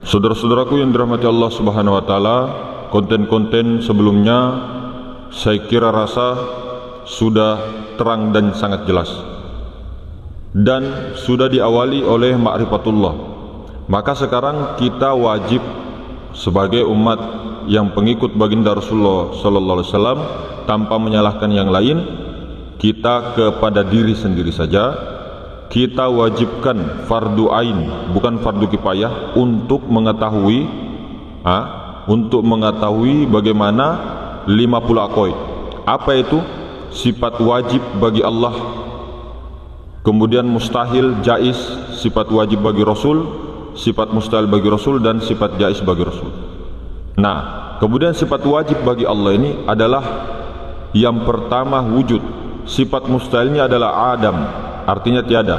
Saudara-saudaraku yang dirahmati Allah Subhanahu wa taala, konten-konten sebelumnya saya rasa sudah terang dan sangat jelas dan sudah diawali oleh ma'rifatullah. Maka sekarang kita wajib sebagai umat yang pengikut baginda Rasulullah sallallahu alaihi wasallam, tanpa menyalahkan yang lain, kita kepada diri sendiri saja kita wajibkan fardu ain, bukan fardu kifayah, untuk mengetahui bagaimana 50 aqaid. Apa itu? Sifat wajib bagi Allah, kemudian mustahil, jaiz, sifat wajib bagi Rasul, sifat mustahil bagi Rasul, dan sifat jaiz bagi Rasul. Nah, kemudian sifat wajib bagi Allah ini adalah yang pertama wujud. Sifat mustahilnya adalah adam, artinya tiada.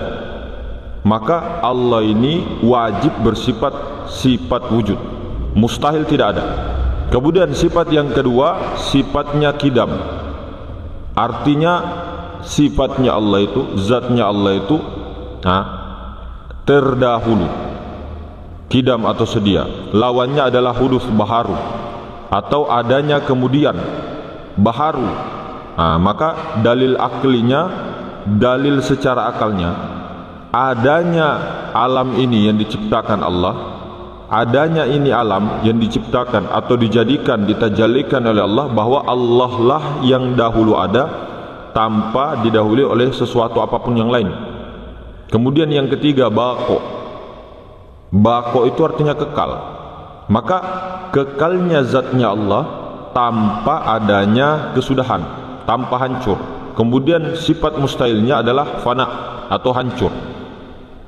Maka Allah ini wajib bersifat sifat wujud, mustahil tidak ada. Kemudian sifat yang kedua, sifatnya kidam, artinya sifatnya Allah itu, zatnya Allah itu terdahulu, kidam atau sedia. Lawannya adalah hudus, baharu, atau adanya kemudian, baharu. Maka dalil aklinya, dalil secara akalnya, adanya alam ini yang diciptakan Allah, adanya ini alam yang diciptakan atau dijadikan, ditajalikan oleh Allah, bahwa Allah lah yang dahulu ada tanpa didahului oleh sesuatu apapun yang lain. Kemudian yang ketiga, baqo. Baqo itu artinya kekal. Maka kekalnya zatnya Allah tanpa adanya kesudahan, tanpa hancur. Kemudian sifat mustahilnya adalah fana atau hancur.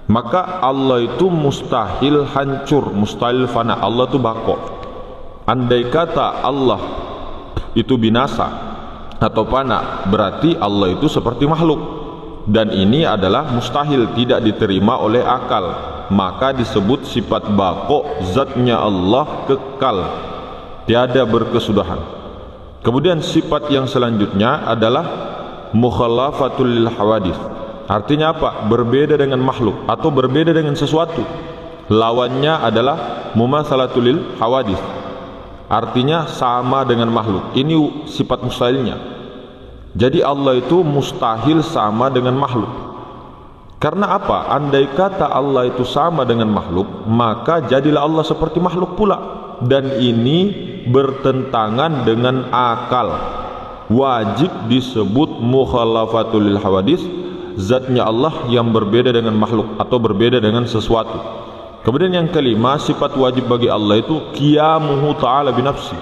Maka Allah itu mustahil hancur, mustahil fana. Allah itu baqo. Andai kata Allah itu binasa atau fana, berarti Allah itu seperti makhluk, dan ini adalah mustahil, tidak diterima oleh akal. Maka disebut sifat baqo, zatnya Allah kekal, tiada berkesudahan. Kemudian sifat yang selanjutnya adalah mukhalafatul lil hawadits. Artinya apa? Berbeda dengan makhluk atau berbeda dengan sesuatu. Lawannya adalah mumatsalatul lil hawadits, artinya sama dengan makhluk. Ini sifat mustahilnya. Jadi Allah itu mustahil sama dengan makhluk. Karena apa? Andai kata Allah itu sama dengan makhluk, maka jadilah Allah seperti makhluk pula, dan ini bertentangan dengan akal. Wajib disebut mukhalafatul lil hawadits, zatnya Allah yang berbeda dengan makhluk atau berbeda dengan sesuatu. Kemudian yang kelima, sifat wajib bagi Allah itu qiyamuhu ta'ala binafsi.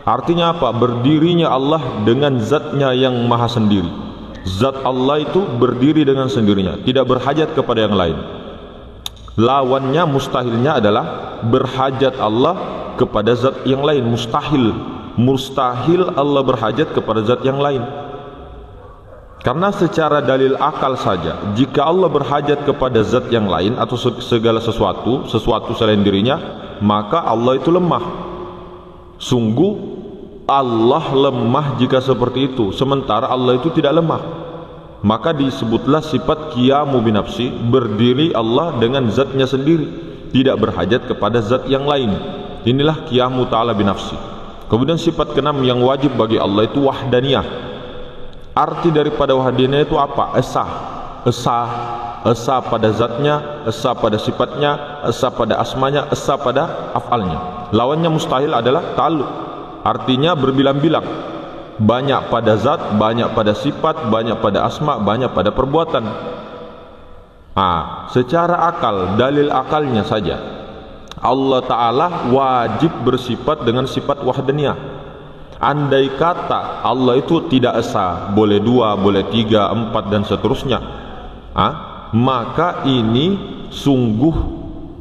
Artinya apa? Berdirinya Allah dengan zatnya yang maha sendiri. Zat Allah itu berdiri dengan sendirinya, tidak berhajat kepada yang lain. Lawannya, mustahilnya adalah berhajat Allah kepada zat yang lain. Mustahil, mustahil Allah berhajat kepada zat yang lain. Karena secara dalil akal saja, jika Allah berhajat kepada zat yang lain atau segala sesuatu selain dirinya, maka Allah itu lemah. Sungguh Allah lemah jika seperti itu, sementara Allah itu tidak lemah. Maka disebutlah sifat qiyamu binafsi, berdiri Allah dengan zatnya sendiri, tidak berhajat kepada zat yang lain. Inilah qiyamu ta'ala binafsi. Kemudian sifat keenam yang wajib bagi Allah itu wahdaniyah. Arti daripada wahdaniyah itu apa? Esa pada zatnya, esa pada sifatnya, esa pada asmanya, esa pada af'alnya. Lawannya mustahil adalah ta'alluq, artinya berbilang-bilang, banyak pada zat, banyak pada sifat, banyak pada asma, banyak pada perbuatan. Secara akal, dalil akalnya saja, Allah Ta'ala wajib bersifat dengan sifat wahdaniyah. Andai kata Allah itu tidak esa, boleh 2, boleh 3, 4 dan seterusnya, maka ini sungguh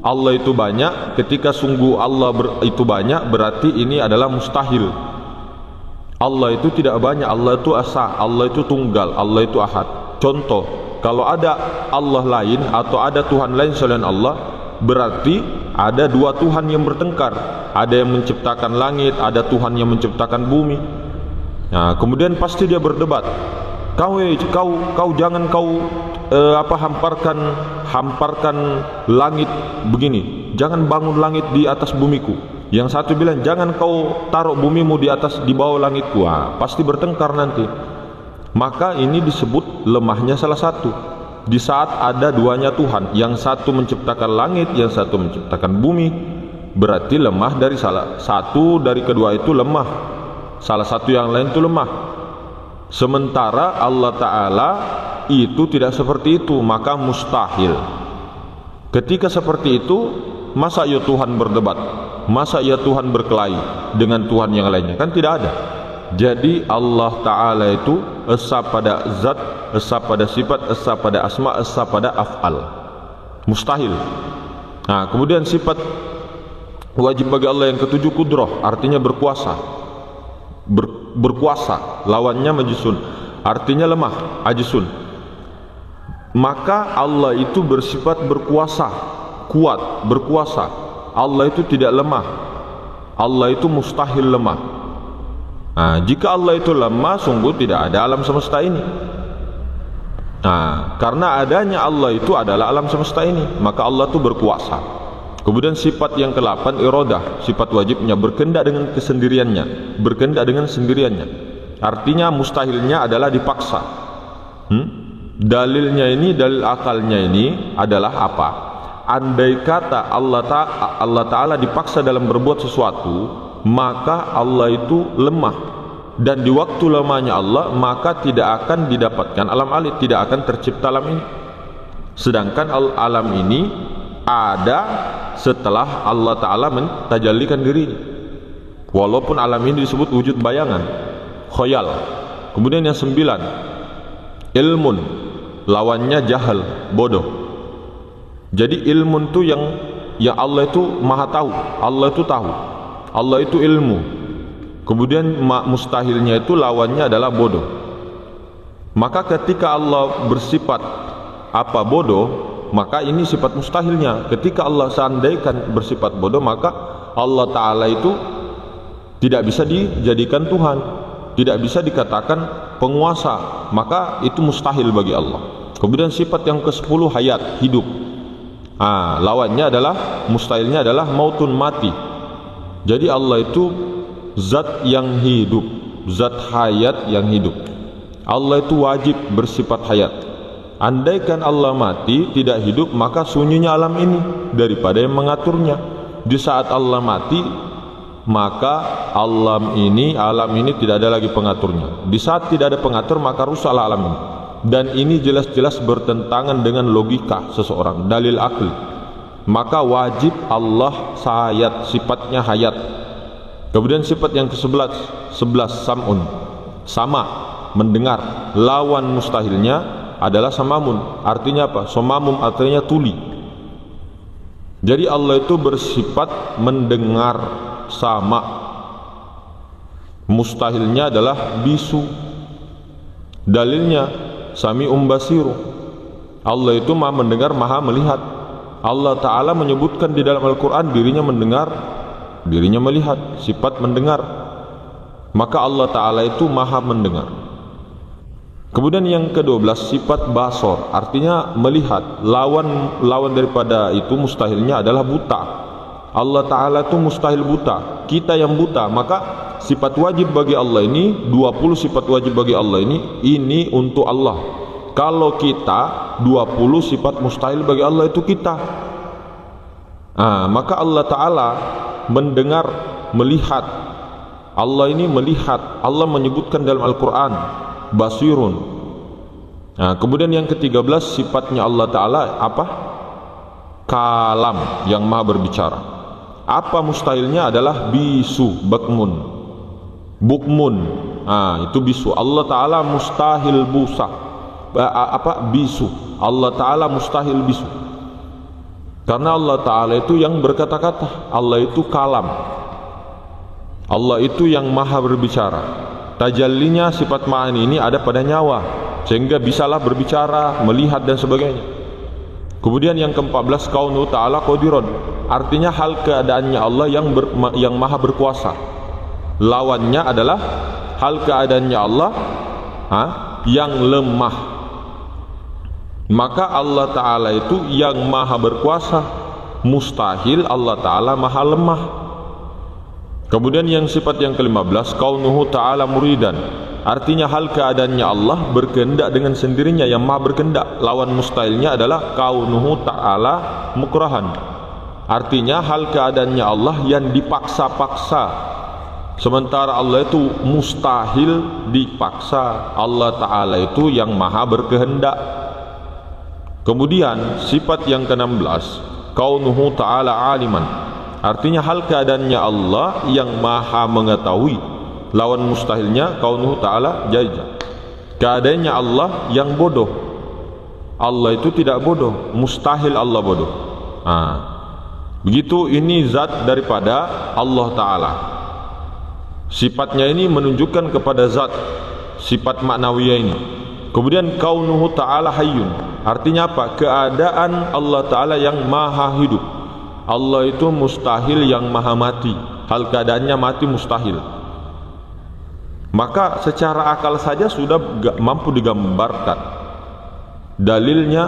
Allah itu banyak. Ketika sungguh Allah itu banyak, berarti ini adalah mustahil. Allah itu tidak banyak, Allah itu esa, Allah itu tunggal, Allah itu ahad. Contoh, kalau ada Allah lain atau ada Tuhan lain selain Allah, berarti ada dua Tuhan yang bertengkar. Ada yang menciptakan langit, ada Tuhan yang menciptakan bumi. Kemudian pasti dia berdebat. kau jangan hamparkan langit begini, jangan bangun langit di atas bumiku. Yang satu bilang jangan kau taruh bumimu di bawah langitku. Pasti bertengkar nanti. Maka ini disebut lemahnya salah satu. Di saat ada duanya Tuhan, yang satu menciptakan langit, yang satu menciptakan bumi, berarti lemah dari salah satu dari kedua itu lemah. Salah satu yang lain itu lemah. Sementara Allah Ta'ala itu tidak seperti itu, maka mustahil. Ketika seperti itu, masa ya Tuhan berdebat? Masa ya Tuhan berkelahi dengan Tuhan yang lainnya? Kan tidak ada. Jadi Allah Ta'ala itu esa pada zat, esa pada sifat, esa pada asma, esa pada af'al. Mustahil. Nah, kemudian sifat wajib bagi Allah yang ketujuh kudrah, artinya berkuasa. Berkuasa, lawannya majisun, artinya lemah, ajisun. Maka Allah itu bersifat berkuasa, kuat, berkuasa. Allah itu tidak lemah. Allah itu mustahil lemah. Nah, jika Allah itu lemah, sungguh tidak ada alam semesta ini. Nah, karena adanya Allah itu adalah alam semesta ini, maka Allah itu berkuasa. Kemudian sifat yang ke-8 iradah, sifat wajibnya berkehendak dengan kesendiriannya, berkehendak dengan sendiriannya. Artinya mustahilnya adalah dipaksa. Dalilnya ini, dalil akalnya ini adalah apa? Andai kata Allah Ta'ala dipaksa dalam berbuat sesuatu, maka Allah itu lemah. Dan di waktu lemahnya Allah, maka tidak akan didapatkan alam alit, tidak akan tercipta alam ini. Sedangkan alam ini ada setelah Allah Ta'ala mentajallikan dirinya. Walaupun alam ini disebut wujud bayangan, khoyal. Kemudian yang 9, ilmun, lawannya jahal, bodoh. Jadi ilmu itu yang Allah itu maha tahu, Allah itu tahu, Allah itu ilmu. Kemudian mustahilnya itu lawannya adalah bodoh. Maka ketika Allah bersifat bodoh, maka ini sifat mustahilnya. Ketika Allah seandaikan bersifat bodoh, maka Allah Ta'ala itu tidak bisa dijadikan Tuhan, tidak bisa dikatakan penguasa, maka itu mustahil bagi Allah. Kemudian sifat yang ke-10 hayat, hidup. Lawannya adalah mustahilnya adalah mautun, mati. Jadi Allah itu zat yang hidup, zat hayat yang hidup. Allah itu wajib bersifat hayat. Andaikan Allah mati, tidak hidup, maka sunyinya alam ini daripada yang mengaturnya. Di saat Allah mati, maka alam ini tidak ada lagi pengaturnya. Di saat tidak ada pengatur, maka rusaklah alam ini. Dan ini jelas-jelas bertentangan dengan logika seseorang, dalil akli. Maka wajib Allah hayat, sifatnya hayat. Kemudian sifat yang ke-11 sam'un, sama, mendengar. Lawan mustahilnya adalah samamun, artinya apa? Somamum artinya tuli. Jadi Allah itu bersifat mendengar, sama. Mustahilnya adalah bisu. Dalilnya Sami'um basiru, Allah itu maha mendengar, maha melihat. Allah Ta'ala menyebutkan di dalam Al-Quran dirinya mendengar, dirinya melihat, sifat mendengar. Maka Allah Ta'ala itu maha mendengar. Kemudian yang ke-12 sifat basor, artinya melihat. Lawan daripada itu mustahilnya adalah buta. Allah Ta'ala itu mustahil buta, kita yang buta. Maka sifat wajib bagi Allah ini, 20 sifat wajib bagi Allah ini untuk Allah. Kalau kita 20 sifat mustahil bagi Allah itu kita. Maka Allah Ta'ala mendengar, melihat. Allah ini melihat. Allah menyebutkan dalam Al-Quran basirun. Kemudian yang ke-13 sifatnya Allah Ta'ala apa? Kalam, yang maha berbicara. Apa mustahilnya adalah bisu, bukmun. Itu bisu. Allah Ta'ala mustahil busa. Bisu. Allah Ta'ala mustahil bisu. Karena Allah Ta'ala itu yang berkata-kata. Allah itu kalam. Allah itu yang maha berbicara. Tajallinya sifat ma'ani ini ada pada nyawa, sehingga bisalah berbicara, melihat dan sebagainya. Kemudian yang ke-14 kaunu ta'ala qadirun, artinya hal keadaannya Allah yang maha berkuasa. Lawannya adalah hal keadaannya Allah yang lemah. Maka Allah Ta'ala itu yang maha berkuasa, mustahil Allah Ta'ala maha lemah. Kemudian yang sifat yang ke-15, kaunuhu ta'ala muridan, artinya hal keadaannya Allah berkehendak dengan sendirinya, yang maha berkehendak. Lawan mustahilnya adalah kaunuhu ta'ala mukrahan, artinya hal keadaannya Allah yang dipaksa-paksa, sementara Allah itu mustahil dipaksa. Allah Ta'ala itu yang maha berkehendak. Kemudian sifat yang ke-16, kaunuhu ta'ala aliman, artinya hal keadaannya Allah yang maha mengetahui. Lawan mustahilnya kaunuhu ta'ala jahil, keadaannya Allah yang bodoh. Allah itu tidak bodoh, mustahil Allah bodoh. Begitu, ini zat daripada Allah Ta'ala. Sifatnya ini menunjukkan kepada zat, sifat maknawiyah ini. Kemudian kaunuhu ta'ala hayyun, artinya apa? Keadaan Allah Ta'ala yang maha hidup. Allah itu mustahil yang maha mati, hal keadaannya mati mustahil. Maka secara akal saja sudah mampu digambarkan. Dalilnya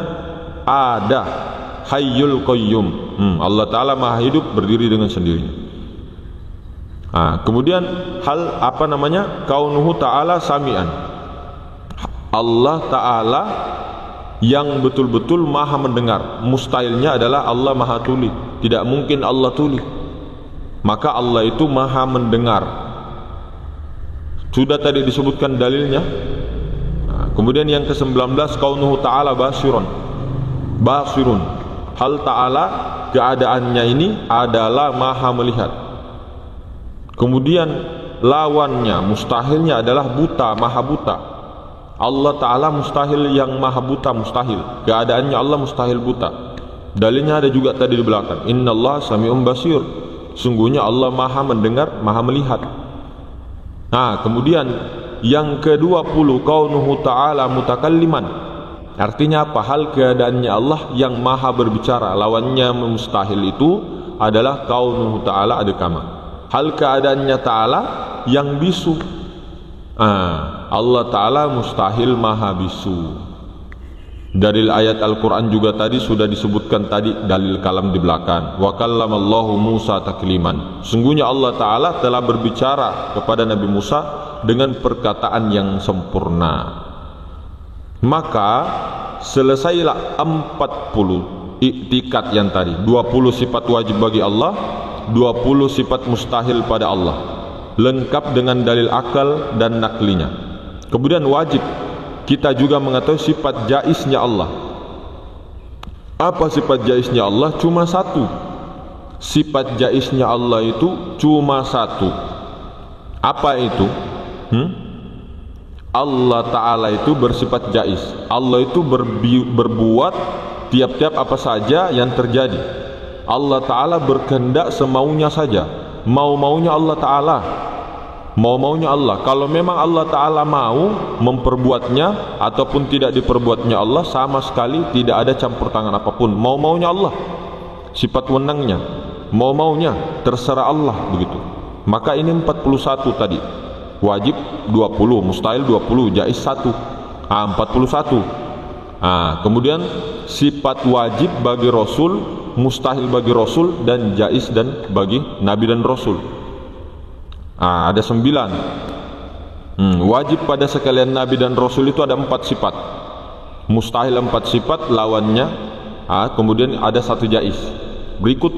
ada hayyul qayyum, Allah Ta'ala maha hidup berdiri dengan sendirinya. Kemudian hal kaunuhu ta'ala sami'an, Allah Ta'ala yang betul-betul maha mendengar. Mustahilnya adalah Allah maha tuli, tidak mungkin Allah tuli, maka Allah itu maha mendengar. Sudah tadi disebutkan dalilnya. Kemudian yang ke-19, kaunuhu ta'ala basirun, hal Ta'ala keadaannya ini adalah maha melihat. Kemudian lawannya mustahilnya adalah buta, maha buta. Allah Ta'ala mustahil yang maha buta, mustahil. Keadaannya Allah mustahil buta. Dalilnya ada juga tadi di belakang, innallaha sami'un basir, sungguhnya Allah maha mendengar, maha melihat. Kemudian yang ke-20, kaunuhu ta'ala mutakalliman, artinya apa? Hal keadaannya Allah yang maha berbicara. Lawannya mustahil itu adalah kaunuhu ta'ala adekama, hal keadaannya Ta'ala yang bisu. Allah Ta'ala mustahil maha bisu. Dalil ayat Al-Quran juga tadi sudah disebutkan tadi, dalil kalam di belakang. Wa kallamallahu Musa takliman, sungguhnya Allah Ta'ala telah berbicara kepada Nabi Musa dengan perkataan yang sempurna. Maka selesailah 40 iktikat yang tadi, 20 sifat wajib bagi Allah, 20 sifat mustahil pada Allah, lengkap dengan dalil akal dan naklinya. Kemudian wajib kita juga mengetahui sifat jaiznya Allah. Apa sifat jaiznya Allah? Cuma satu. Sifat jaiznya Allah itu cuma satu. Apa itu? Allah Ta'ala itu bersifat jaiz. Allah itu berbuat tiap-tiap apa saja yang terjadi. Allah Ta'ala berkehendak semaunya saja, mau-maunya Allah Ta'ala, mau-maunya Allah. Kalau memang Allah Ta'ala mau memperbuatnya ataupun tidak diperbuatnya Allah, sama sekali tidak ada campur tangan apapun. Mau-maunya Allah, sifat wenangnya, mau-maunya, terserah Allah, begitu. Maka ini 41 tadi, wajib 20, mustahil 20, jaiz 1, 41. Kemudian sifat wajib bagi Rasul, mustahil bagi Rasul, dan jaiz dan bagi Nabi dan Rasul. Ada 9. Wajib pada sekalian Nabi dan Rasul itu ada 4 sifat. Mustahil 4 sifat, lawannya kemudian ada 1 jaiz. Berikut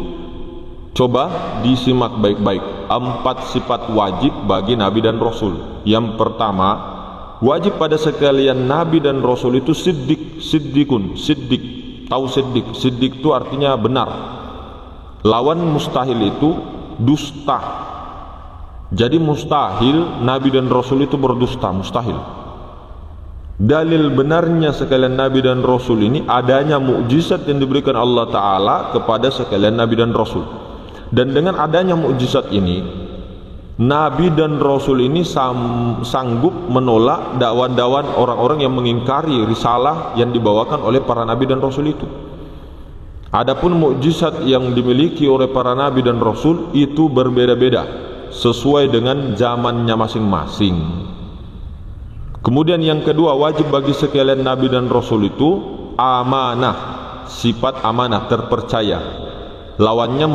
coba disimak baik-baik 4 sifat wajib bagi Nabi dan Rasul. Yang pertama, wajib pada sekalian Nabi dan Rasul itu siddiqun. Tahu siddiq itu artinya benar. Lawan mustahil itu dusta. Jadi mustahil Nabi dan Rasul itu berdusta, mustahil. Dalil benarnya sekalian Nabi dan Rasul ini adanya mukjizat yang diberikan Allah Ta'ala kepada sekalian Nabi dan Rasul. Dan dengan adanya mukjizat ini, Nabi dan Rasul ini sanggup menolak dakwan-dakwan orang-orang yang mengingkari risalah yang dibawakan oleh para Nabi dan Rasul itu. Adapun mukjizat yang dimiliki oleh para Nabi dan Rasul itu berbeda-beda sesuai dengan zamannya masing-masing. Kemudian yang kedua, wajib bagi sekalian Nabi dan Rasul itu amanah, sifat amanah, terpercaya. Lawannya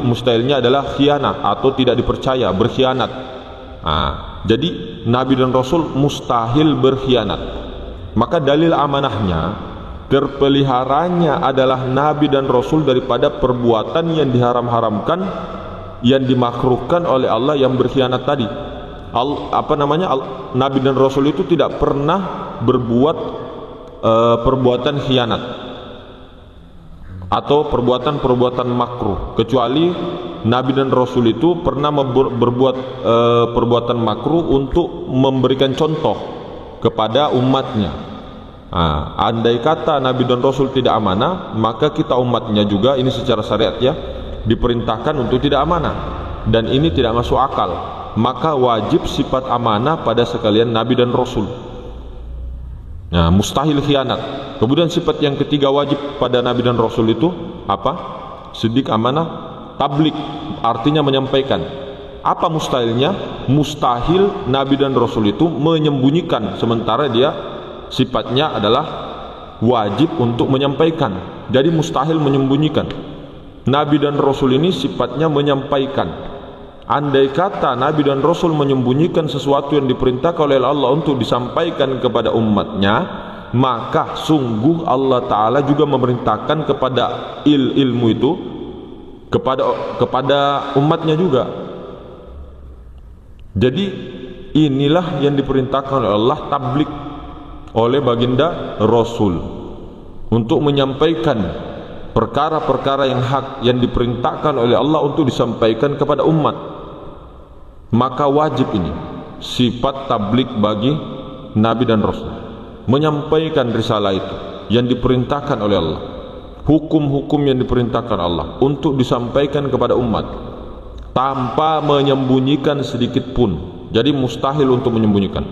mustahilnya adalah khianat atau tidak dipercaya, berkhianat. Jadi Nabi dan Rasul mustahil berkhianat. Maka dalil amanahnya, terpeliharanya adalah Nabi dan Rasul daripada perbuatan yang diharam-haramkan, yang dimakruhkan oleh Allah, yang berkhianat tadi. Nabi dan Rasul itu tidak pernah berbuat perbuatan khianat atau perbuatan makruh, kecuali Nabi dan Rasul itu pernah berbuat perbuatan makruh untuk memberikan contoh kepada umatnya. Andai kata Nabi dan Rasul tidak amanah, maka kita umatnya juga, ini secara syariat ya, diperintahkan untuk tidak amanah, dan ini tidak masuk akal. Maka wajib sifat amanah pada sekalian Nabi dan Rasul. Mustahil khianat. Kemudian sifat yang ketiga wajib pada Nabi dan Rasul itu apa? Siddiq, amanah, tablik, artinya menyampaikan. Apa mustahilnya? Mustahil Nabi dan Rasul itu menyembunyikan, sementara dia sifatnya adalah wajib untuk menyampaikan. Jadi mustahil menyembunyikan. Nabi dan Rasul ini sifatnya menyampaikan. Andai kata Nabi dan Rasul menyembunyikan sesuatu yang diperintahkan oleh Allah untuk disampaikan kepada umatnya, maka sungguh Allah Ta'ala juga memerintahkan kepada ilmu itu kepada umatnya juga. Jadi inilah yang diperintahkan oleh Allah, tablik oleh baginda Rasul, untuk menyampaikan perkara-perkara yang hak yang diperintahkan oleh Allah untuk disampaikan kepada umat. Maka wajib ini sifat tablik bagi Nabi dan Rasul, menyampaikan risalah itu yang diperintahkan oleh Allah, hukum-hukum yang diperintahkan Allah untuk disampaikan kepada umat tanpa menyembunyikan sedikit pun. Jadi mustahil untuk menyembunyikan.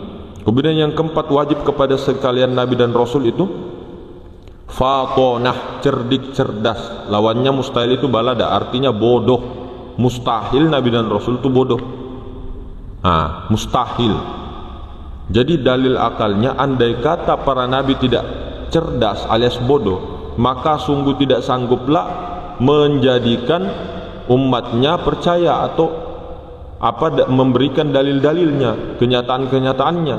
Kemudian yang keempat, wajib kepada sekalian Nabi dan Rasul itu fatonah, cerdik, cerdas. Lawannya mustahil itu balada, artinya bodoh. Mustahil Nabi dan Rasul itu bodoh. Mustahil. Jadi dalil akalnya, andai kata para nabi tidak cerdas alias bodoh, maka sungguh tidak sangguplah menjadikan umatnya percaya atau memberikan dalil-dalilnya, kenyataan-kenyataannya.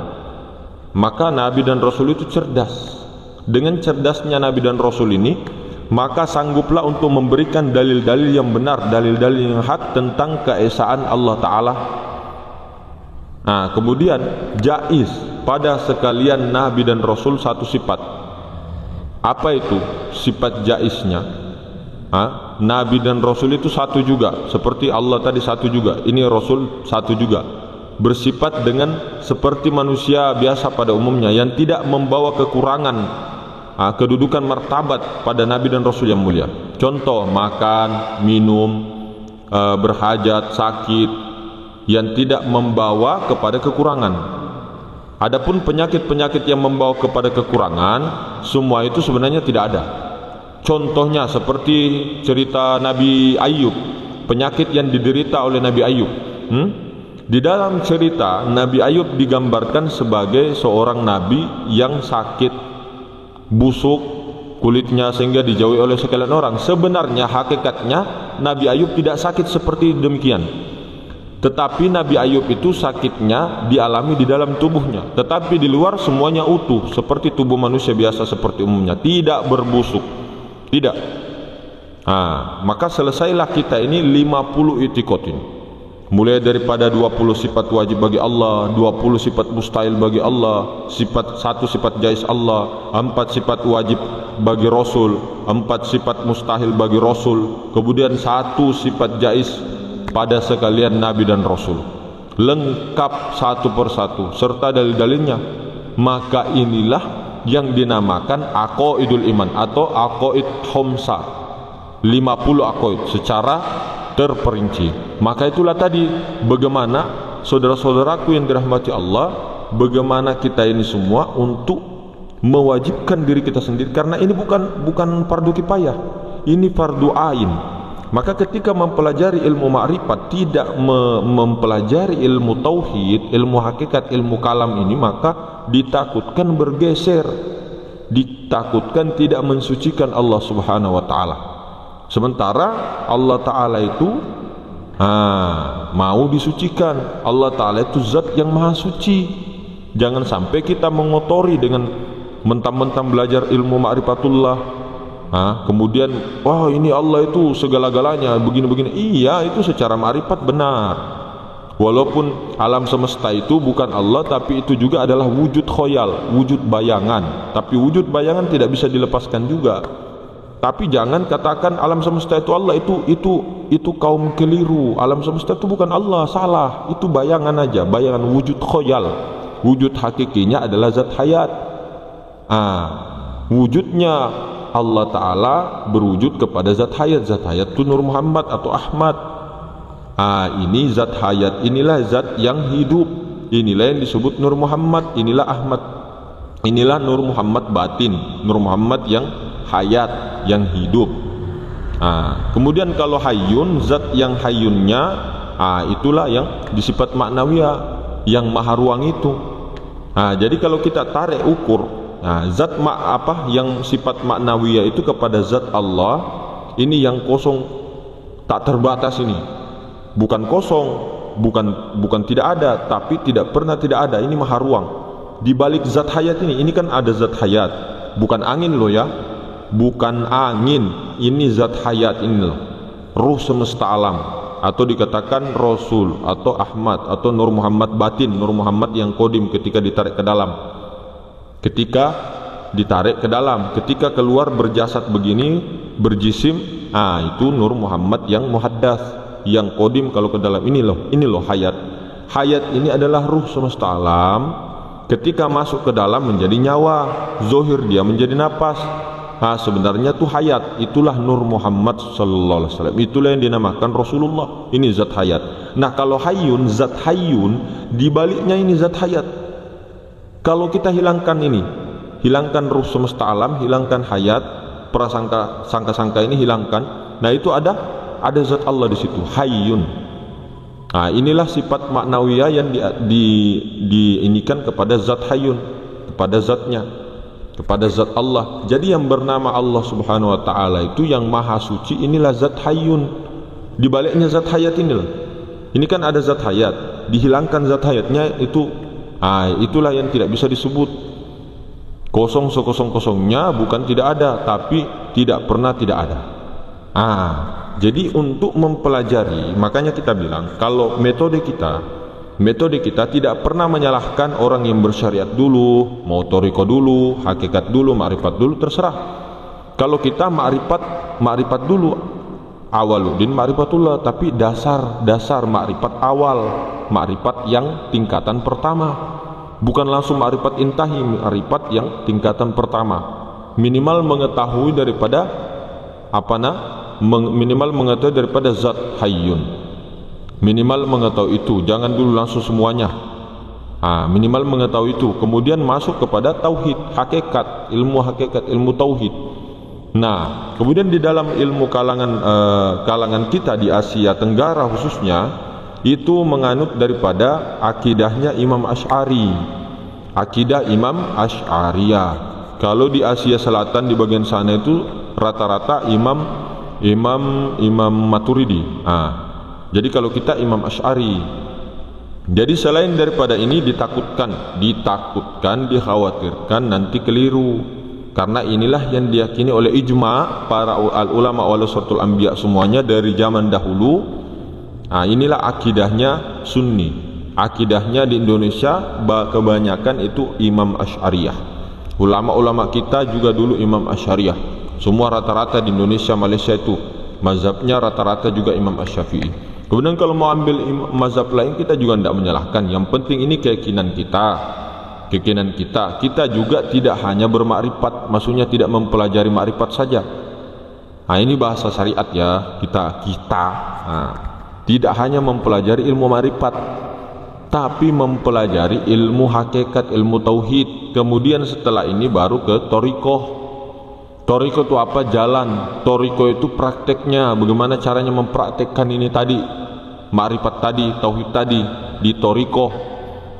Maka Nabi dan Rasul itu cerdas. Dengan cerdasnya Nabi dan Rasul ini, maka sangguplah untuk memberikan dalil-dalil yang benar, dalil-dalil yang hak tentang keesaan Allah Ta'ala. Kemudian jaiz pada sekalian Nabi dan Rasul satu sifat. Apa itu sifat jaiznya? Nabi dan Rasul itu satu juga, seperti Allah tadi satu juga, ini Rasul satu juga, bersifat dengan seperti manusia biasa pada umumnya, yang tidak membawa kekurangan kedudukan martabat pada Nabi dan Rasul yang mulia. Contoh, makan, minum, berhajat, sakit, yang tidak membawa kepada kekurangan. Adapun penyakit-penyakit yang membawa kepada kekurangan, semua itu sebenarnya tidak ada. Contohnya seperti cerita Nabi Ayub, penyakit yang diderita oleh Nabi Ayub. Di dalam cerita, Nabi Ayub digambarkan sebagai seorang nabi yang sakit, busuk kulitnya sehingga dijauhi oleh sekalian orang. Sebenarnya hakikatnya Nabi Ayub tidak sakit seperti demikian. Tetapi Nabi Ayub itu sakitnya dialami di dalam tubuhnya, tetapi di luar semuanya utuh seperti tubuh manusia biasa seperti umumnya, tidak berbusuk, tidak. Maka selesailah kita ini 50 itikot ini, mulai daripada 20 sifat wajib bagi Allah, 20 sifat mustahil bagi Allah, satu sifat jaiz Allah, 4 sifat wajib bagi Rasul, 4 sifat mustahil bagi Rasul, kemudian 1 sifat jaiz pada sekalian Nabi dan Rasul, lengkap satu persatu serta dalil-dalilnya. Maka inilah yang dinamakan aqaidul iman atau aqaid khamsah, 50 aqaid secara terperinci. Maka itulah tadi bagaimana saudara-saudaraku yang dirahmati Allah, bagaimana kita ini semua untuk mewajibkan diri kita sendiri, karena ini bukan fardu kifayah, ini fardu ain. Maka ketika mempelajari ilmu ma'rifat tidak mempelajari ilmu tauhid, ilmu hakikat, ilmu kalam ini, maka ditakutkan bergeser, ditakutkan tidak mensucikan Allah Subhanahu wa taala. Sementara Allah taala itu mau disucikan. Allah taala itu zat yang maha suci. Jangan sampai kita mengotori dengan mentang-mentang belajar ilmu ma'rifatullah, kemudian wah ini Allah itu segala-galanya begini-begini. Iya, itu secara ma'rifat benar. Walaupun alam semesta itu bukan Allah, tapi itu juga adalah wujud khoyal, wujud bayangan. Tapi wujud bayangan tidak bisa dilepaskan juga. Tapi jangan katakan alam semesta itu Allah, itu kaum keliru. Alam semesta itu bukan Allah, salah. Itu bayangan aja, bayangan wujud khoyal. Wujud hakikinya adalah zat hayat. Wujudnya Allah Ta'ala berwujud kepada zat hayat. Zat hayat itu Nur Muhammad atau Ahmad. Ini zat hayat, inilah zat yang hidup. Inilah yang disebut Nur Muhammad, inilah Ahmad. Inilah Nur Muhammad batin, Nur Muhammad yang hayat, yang hidup. Kemudian kalau hayyun, zat yang hayyunnya, itulah yang disifat maknawiyah, yang maha ruang itu. Jadi kalau kita tarik ukur, zat yang sifat maknawiyah itu kepada zat Allah, ini yang kosong tak terbatas ini. Bukan kosong, bukan tidak ada, tapi tidak pernah tidak ada. Ini maha ruang. Di balik zat hayat ini kan ada zat hayat. Bukan angin loh ya. Bukan angin. Ini zat hayat ini loh. Ruh semesta alam, atau dikatakan Rasul atau Ahmad atau Nur Muhammad batin, Nur Muhammad yang kodim ketika ditarik ke dalam. Ketika ditarik ke dalam, ketika keluar berjasad begini, berjisim, itu Nur Muhammad yang muhaddas, yang kodim kalau ke dalam. Ini loh hayat. Hayat ini adalah ruh semesta alam. Ketika masuk ke dalam menjadi nyawa, zohir dia menjadi napas. Sebenarnya itu hayat. Itulah Nur Muhammad sallallahu alaihi wasallam. Itulah yang dinamakan Rasulullah. Ini zat hayat. Nah, kalau hayyun, zat hayyun, dibaliknya ini zat hayat. Kalau kita hilangkan ini, hilangkan ruh semesta alam, hilangkan hayat, prasangka, sangka-sangka ini hilangkan. Nah, itu ada zat Allah di situ, hayyun. Inilah sifat maknawiyah yang diinikan kepada zat hayyun, kepada zatnya, kepada zat Allah. Jadi yang bernama Allah Subhanahu wa taala itu yang maha suci, inilah zat hayyun. Di baliknya zat hayat inilah. Ini kan ada zat hayat, dihilangkan zat hayatnya itu. Itulah yang tidak bisa disebut kosong sekosong-kosongnya, bukan tidak ada, tapi tidak pernah tidak ada. Jadi untuk mempelajari, makanya kita bilang kalau metode kita tidak pernah menyalahkan orang yang bersyariat dulu, mau toriko dulu, hakikat dulu, ma'rifat dulu, terserah. Kalau kita ma'rifat dulu, awaluddin ma'rifatullah, tapi dasar ma'rifat awal, ma'rifat yang tingkatan pertama, bukan langsung ma'rifat intahi, ma'rifat yang tingkatan pertama. Minimal mengetahui daripada minimal mengetahui daripada zat hayyun, minimal mengetahui itu, jangan dulu langsung semuanya. Minimal mengetahui itu, kemudian masuk kepada tauhid, hakikat, ilmu tauhid. Nah, kemudian di dalam ilmu kalangan kita di Asia Tenggara khususnya, itu menganut daripada akidahnya Imam Asy'ari, akidah Imam Asy'ariyah. Kalau di Asia Selatan di bagian sana itu rata-rata Imam Maturidi. Jadi kalau kita Imam Asy'ari. Jadi selain daripada ini ditakutkan, dikhawatirkan nanti keliru. Karena inilah yang diyakini oleh ijma' para ulama warasatul anbiya semuanya dari zaman dahulu. Inilah akidahnya Sunni. Akidahnya di Indonesia kebanyakan itu Imam Asy'ariyah. Ulama-ulama kita juga dulu Imam Asy'ariyah. Semua rata-rata di Indonesia, Malaysia itu mazhabnya rata-rata juga Imam Asy-Syafi'i. Kemudian kalau mau ambil mazhab lain kita juga tidak menyalahkan. Yang penting ini keyakinan kita. Kita juga tidak hanya bermakrifat, maksudnya tidak mempelajari makrifat saja. Ini bahasa syariat ya, kita tidak hanya mempelajari ilmu makrifat, tapi mempelajari ilmu hakikat, ilmu tauhid. Kemudian setelah ini baru ke thariqah. Toriko itu apa? Jalan. Toriko itu prakteknya, bagaimana caranya mempraktekkan ini tadi, ma'rifat tadi, tauhid tadi di toriko.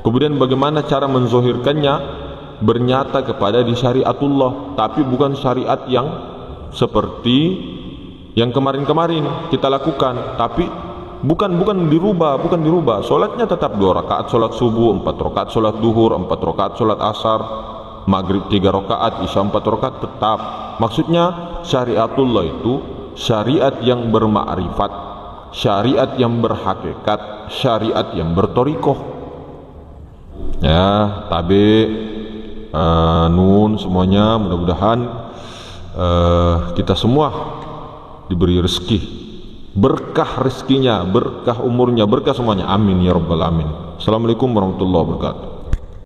Kemudian bagaimana cara menzohirkannya, bernyata kepada di syariatullah, tapi bukan syariat yang seperti yang kemarin-kemarin kita lakukan, tapi bukan dirubah. Solatnya tetap 2 rakaat solat subuh, 4 rakaat solat duhur, 4 rakaat solat asar, maghrib 3 rakaat, isya 4 rakaat, tetap. Maksudnya syariatullah itu syariat yang bermakrifat, syariat yang berhakikat, syariat yang bertorikoh. Ya, tabi, nun semuanya, mudah-mudahan kita semua diberi rezeki, berkah rezekinya, berkah umurnya, berkah semuanya. Amin ya rabbal alamin. Assalamualaikum warahmatullahi wabarakatuh.